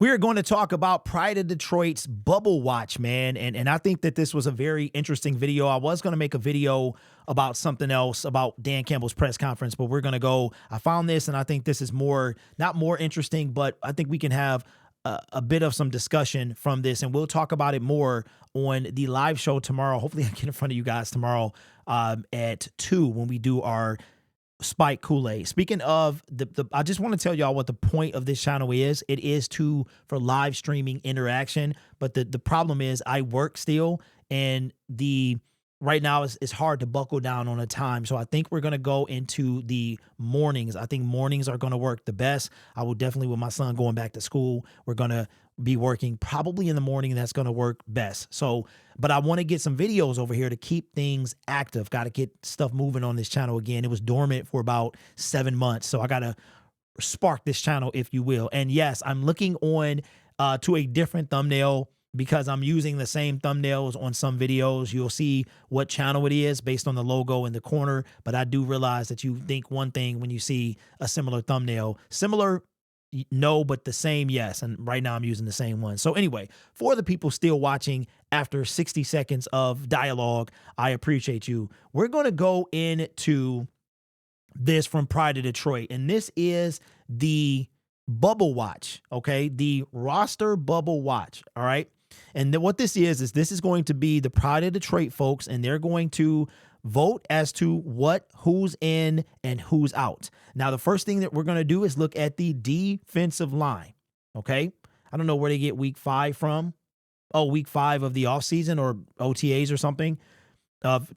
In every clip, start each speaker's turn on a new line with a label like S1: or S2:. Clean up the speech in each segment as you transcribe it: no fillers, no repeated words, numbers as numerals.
S1: We are going to talk about Pride of Detroit's Bubble Watch, man. And I think that this was a very interesting video. I was going to make a video about something else, about Dan Campbell's press conference, but we're going to go, I found this and I think this is not more interesting, but I think we can have a bit of some discussion from this, and we'll talk about it more on the live show tomorrow. Hopefully I get in front of you guys tomorrow at 2 when we do our Spike Kool-Aid. Speaking of I just want to tell y'all what the point of this channel is. It is for live streaming interaction, but the problem is I work still, and right now it's hard to buckle down on a time. So I think we're going to go into the mornings. I think mornings are going to work the best. I will definitely, with my son going back to school, we're going to be working probably in the morning. That's going to work best. So, but I want to get some videos over here to keep things active. Got to get stuff moving on this channel again. It was dormant for about 7 months. So I got to spark this channel, if you will. And yes, I'm looking on to a different thumbnail because I'm using the same thumbnails on some videos. You'll see what channel it is based on the logo in the corner. But I do realize that you think one thing when you see a similar thumbnail. Similar, no, but the same, yes. And right now I'm using the same one. So anyway, for the people still watching after 60 seconds of dialogue, I appreciate you. We're going to go into this from Pride of Detroit. And this is the Bubble Watch, okay? The roster Bubble Watch, all right? And then what this is this is going to be the Pride of Detroit folks, and they're going to vote as to who's in and who's out. Now, the first thing that we're going to do is look at the defensive line, okay? I don't know where they get week 5 from. Oh, week 5 of the offseason or OTAs or something of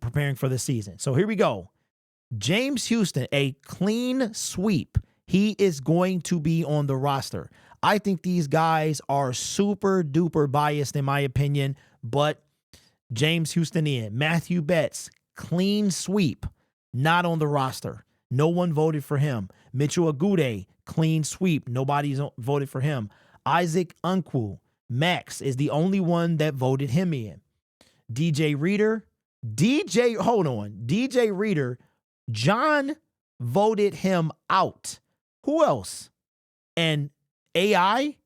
S1: preparing for the season. So here we go. James Houston, a clean sweep. He is going to be on the roster. I think these guys are super duper biased in my opinion, but James Houston in. Matthew Betts, clean sweep, not on the roster. No one voted for him. Mitchell Agude, clean sweep. Nobody's voted for him. Isaac Unquil, Max is the only one that voted him in. DJ Reader, John voted him out. Who else? And AI,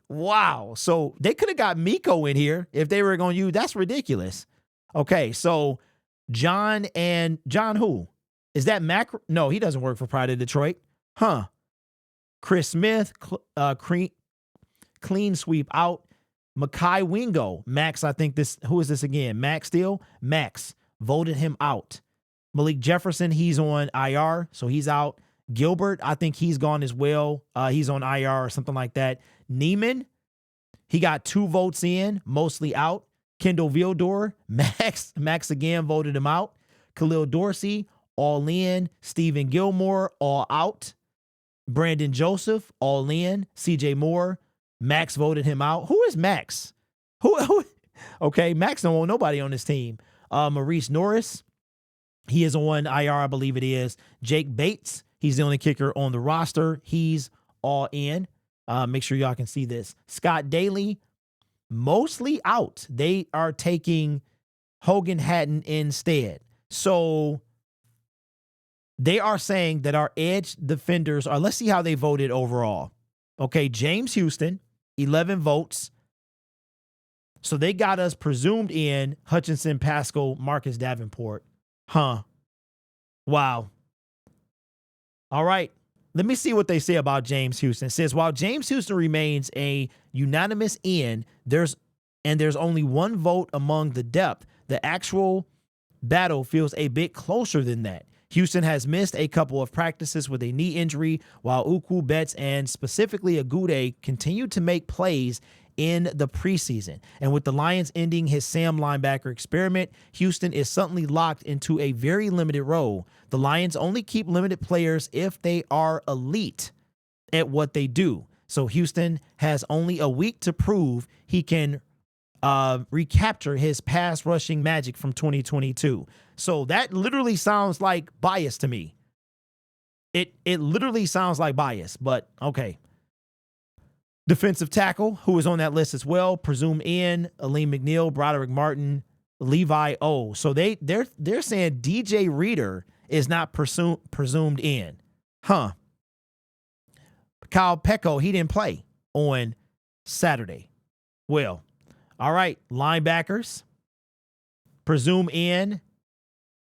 S1: wow. So they could have got Miko in here if they were going to use, that's ridiculous. Okay, so John who? Is that Mac? No, he doesn't work for Pride of Detroit. Huh. Chris Smith, clean sweep out. Makai Wingo, Max, I think who is this again? Max Steele? Max, voted him out. Malik Jefferson, he's on IR, so he's out. Gilbert, I think he's gone as well. He's on IR or something like that. Neiman, he got 2 votes in, mostly out. Kendall Vildor, Max again voted him out. Khalil Dorsey, all in. Stephen Gilmore, all out. Brandon Joseph, all in. CJ Moore, Max voted him out. Who is Max? Who? Okay, Max don't want nobody on this team. Maurice Norris, he is on IR, I believe it is. Jake Bates, he's the only kicker on the roster. He's all in. Make sure y'all can see this. Scott Daly, mostly out. They are taking Hogan Hatton instead. So they are saying that our edge defenders are, let's see how they voted overall. Okay, James Houston, 11 votes. So they got us presumed in Hutchinson, Pascal, Marcus Davenport. Huh. Wow. All right. Let me see what they say about James Houston. It says, while James Houston remains a unanimous in, there's only one vote among the depth. The actual battle feels a bit closer than that. Houston has missed a couple of practices with a knee injury, while Uku, Betts, and specifically Agude continue to make plays in the preseason. And with the Lions ending his Sam linebacker experiment, Houston is suddenly locked into a very limited role. The Lions only keep limited players if they are elite at what they do. So Houston has only a week to prove he can recapture his pass rushing magic from 2022. So that literally sounds like bias to me. It literally sounds like bias, but okay. Defensive tackle, who is on that list as well, presumed in, Aleem McNeil, Broderick Martin, Levi O. So they're saying DJ Reader is not presumed in. Huh. Kyle Pecco, he didn't play on Saturday. Well, all right, linebackers. Presume in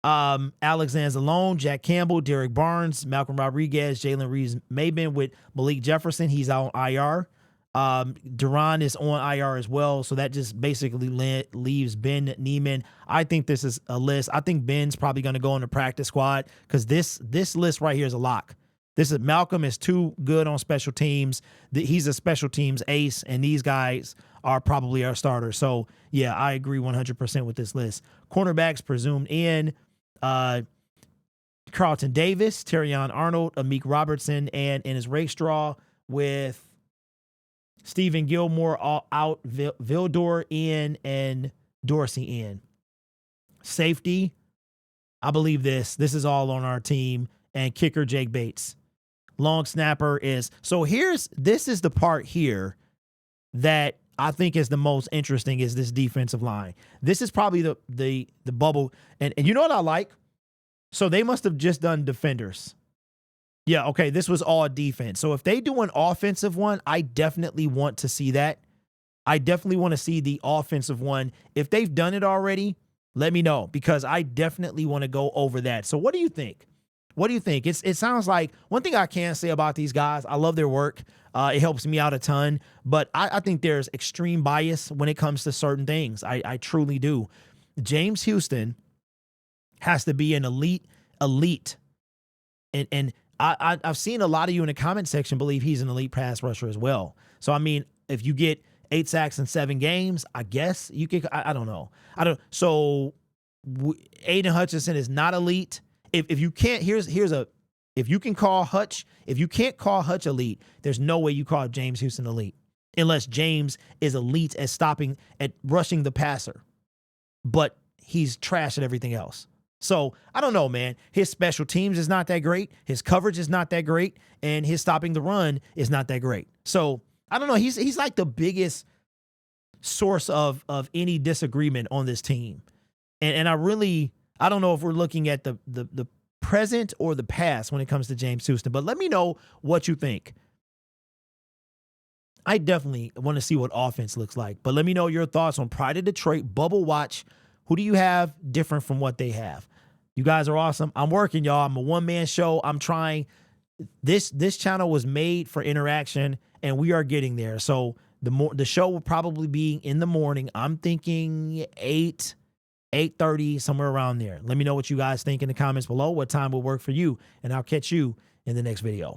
S1: Alexander Zalone, Jack Campbell, Derek Barnes, Malcolm Rodriguez, Jalen Reeves-Maybin with Malik Jefferson. He's out on IR. Duran is on IR as well. So that just basically leaves Ben Neiman. I think this is a list. I think Ben's probably going to go on the practice squad because this list right here is a lock. Malcolm is too good on special teams. He's a special teams ace, and these guys are probably our starters. So, yeah, I agree 100% with this list. Cornerbacks presumed in Carlton Davis, Terrion Arnold, Amik Robertson, and in his race draw with Stephen Gilmore all out, Vildor in, and Dorsey in. Safety, I believe this. This is all on our team. And kicker, Jake Bates. Long snapper is, so this is the part here that I think is the most interesting is this defensive line. This is probably the bubble. And you know what I like? So they must have just done defenders. Yeah, okay, this was all defense. So if they do an offensive one, I definitely want to see that. I definitely want to see the offensive one. If they've done it already, let me know because I definitely want to go over that. So what do you think? What do you think? It sounds like one thing I can say about these guys, I love their work. It helps me out a ton, but I think there's extreme bias when it comes to certain things. I truly do. James Houston has to be an elite. And I've seen a lot of you in the comment section believe he's an elite pass rusher as well. So, I mean, if you get 8 sacks in 7 games, I guess you could, I don't know. So Aiden Hutchinson is not elite. If you can't, if you can call Hutch, if you can't call Hutch elite, there's no way you call James Houston elite unless James is elite at rushing the passer, but he's trash at everything else. So I don't know, man. His special teams is not that great. His coverage is not that great. And his stopping the run is not that great. So I don't know. He's like the biggest source of any disagreement on this team. And I don't know if we're looking at the present or the past when it comes to James Houston, but let me know what you think. I definitely want to see what offense looks like, but let me know your thoughts on Pride of Detroit Bubble Watch. Who do you have different from what they have? You guys are awesome. I'm working, y'all. I'm a one-man show. I'm trying. This channel was made for interaction, and we are getting there. So the show will probably be in the morning. I'm thinking 8:30, somewhere around there. Let me know what you guys think in the comments below, what time will work for you, and I'll catch you in the next video.